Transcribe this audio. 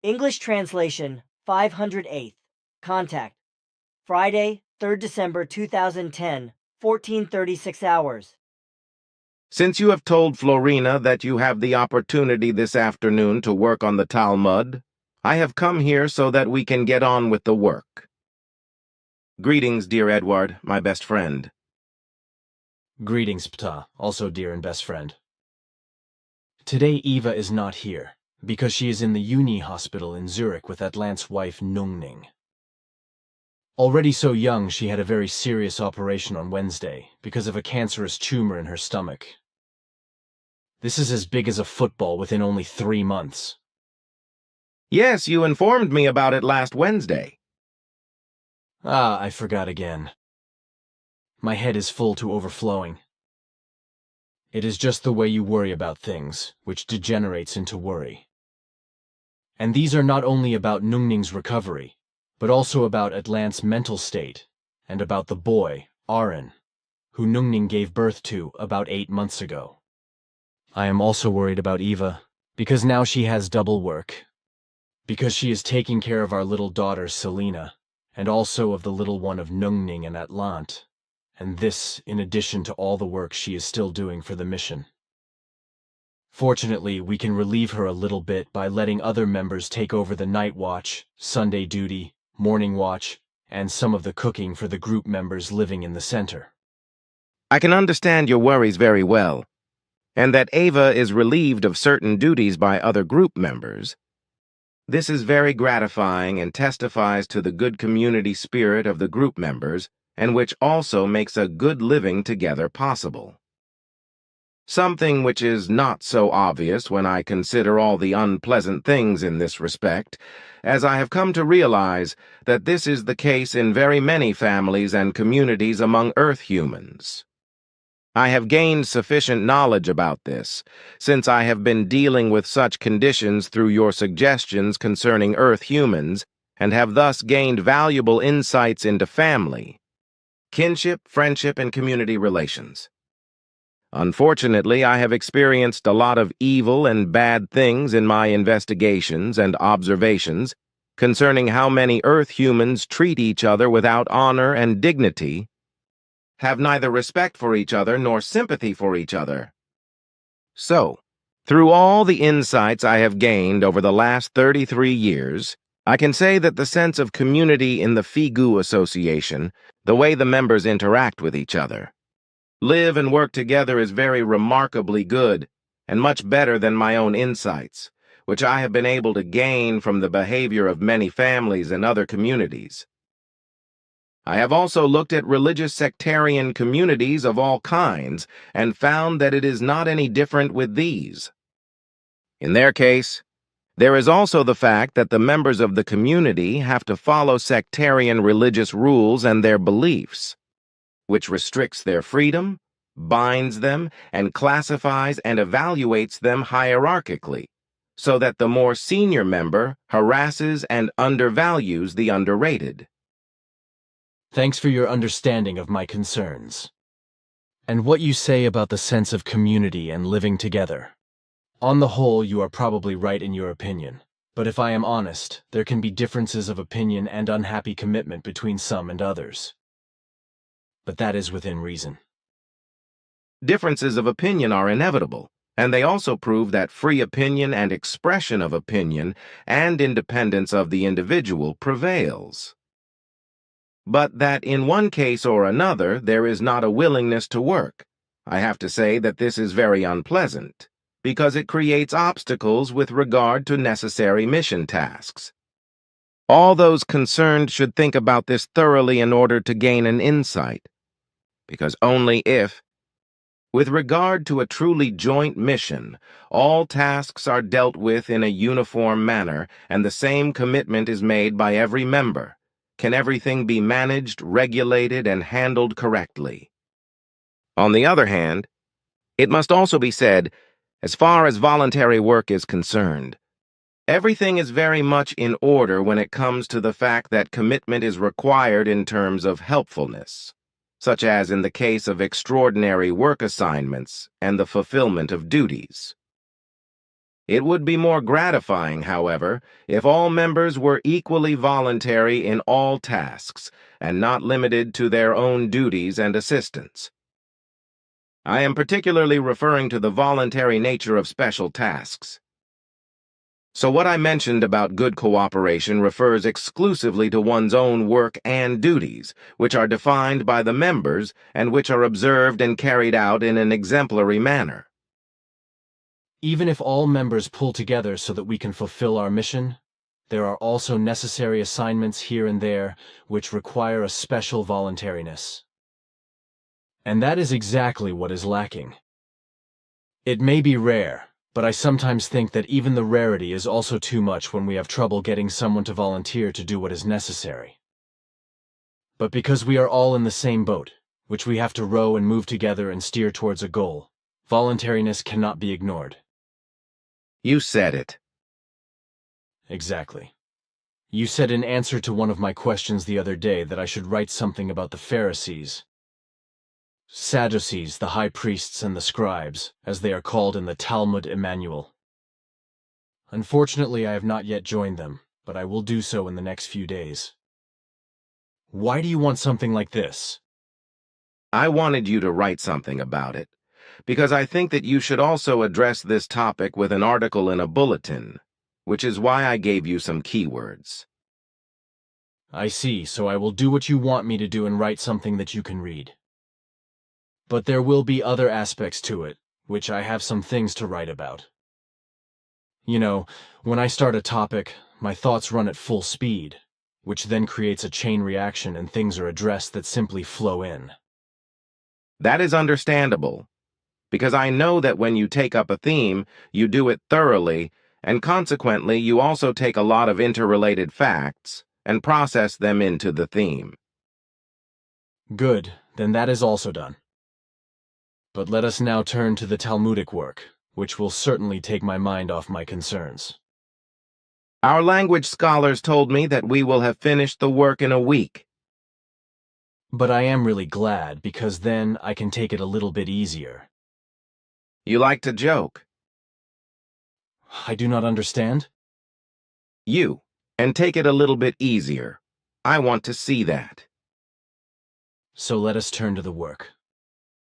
English translation 508th. Contact Friday, 3rd December 2010, 14:36 hours. Since you have told Florina that you have the opportunity this afternoon to work on the Talmud, I have come here so that we can get on with the work. Greetings, dear Edward, my best friend. Greetings, Ptah, also dear and best friend. Today Eva is not here, because she is in the Uni hospital in Zurich with Atlant's wife Nungning. Already so young, she had a very serious operation on Wednesday because of a cancerous tumor in her stomach. This is as big as a football within only 3 months. Yes, you informed me about it last Wednesday. Ah, I forgot again. My head is full to overflowing. It is just the way you worry about things, which degenerates into worry. And these are not only about Nungning's recovery, but also about Atlant's mental state, and about the boy, Aaron, who Nungning gave birth to about 8 months ago. I am also worried about Eva, because now she has double work. Because she is taking care of our little daughter, Selena, and also of the little one of Nungning and Atlant, and this in addition to all the work she is still doing for the mission. Fortunately, we can relieve her a little bit by letting other members take over the night watch, Sunday duty, morning watch, and some of the cooking for the group members living in the center. I can understand your worries very well, and that Ava is relieved of certain duties by other group members. This is very gratifying and testifies to the good community spirit of the group members, and which also makes a good living together possible. Something which is not so obvious when I consider all the unpleasant things in this respect, as I have come to realize that this is the case in very many families and communities among Earth humans. I have gained sufficient knowledge about this, since I have been dealing with such conditions through your suggestions concerning Earth humans, and have thus gained valuable insights into family, kinship, friendship, and community relations. Unfortunately, I have experienced a lot of evil and bad things in my investigations and observations concerning how many Earth humans treat each other without honor and dignity, have neither respect for each other nor sympathy for each other. So, through all the insights I have gained over the last 33 years, I can say that the sense of community in the Figu Association, the way the members interact with each other, live and work together is very remarkably good and much better than my own insights, which I have been able to gain from the behavior of many families and other communities. I have also looked at religious sectarian communities of all kinds and found that it is not any different with these. In their case, there is also the fact that the members of the community have to follow sectarian religious rules and their beliefs, which restricts their freedom, binds them, and classifies and evaluates them hierarchically, so that the more senior member harasses and undervalues the underrated. Thanks for your understanding of my concerns. And what you say about the sense of community and living together. On the whole, you are probably right in your opinion. But if I am honest, there can be differences of opinion and unhappy commitment between some and others. But that is within reason. Differences of opinion are inevitable, and they also prove that free opinion and expression of opinion and independence of the individual prevails. But that in one case or another there is not a willingness to work, I have to say that this is very unpleasant, because it creates obstacles with regard to necessary mission tasks. All those concerned should think about this thoroughly in order to gain an insight, because only if, with regard to a truly joint mission, all tasks are dealt with in a uniform manner and the same commitment is made by every member, can everything be managed, regulated, and handled correctly. On the other hand, it must also be said, as far as voluntary work is concerned, everything is very much in order when it comes to the fact that commitment is required in terms of helpfulness, such as in the case of extraordinary work assignments and the fulfillment of duties. It would be more gratifying, however, if all members were equally voluntary in all tasks and not limited to their own duties and assistance. I am particularly referring to the voluntary nature of special tasks. So what I mentioned about good cooperation refers exclusively to one's own work and duties, which are defined by the members and which are observed and carried out in an exemplary manner. Even if all members pull together so that we can fulfill our mission, there are also necessary assignments here and there which require a special voluntariness. And that is exactly what is lacking. It may be rare, but I sometimes think that even the rarity is also too much when we have trouble getting someone to volunteer to do what is necessary. But because we are all in the same boat, which we have to row and move together and steer towards a goal, voluntariness cannot be ignored. You said it. Exactly. You said in answer to one of my questions the other day that I should write something about the Pharisees. Sadducees, the high priests and the scribes, as they are called in the Talmud Emmanuel. Unfortunately, I have not yet joined them, but I will do so in the next few days. Why do you want something like this? I wanted you to write something about it, because I think that you should also address this topic with an article in a bulletin, which is why I gave you some keywords. I see, so I will do what you want me to do and write something that you can read. But there will be other aspects to it, which I have some things to write about. You know, when I start a topic, my thoughts run at full speed, which then creates a chain reaction and things are addressed that simply flow in. That is understandable, because I know that when you take up a theme, you do it thoroughly, and consequently you also take a lot of interrelated facts and process them into the theme. Good, then that is also done. But let us now turn to the Talmudic work, which will certainly take my mind off my concerns. Our language scholars told me that we will have finished the work in a week. But I am really glad, because then I can take it a little bit easier. You like to joke. I do not understand. And take it a little bit easier. I want to see that. So let us turn to the work.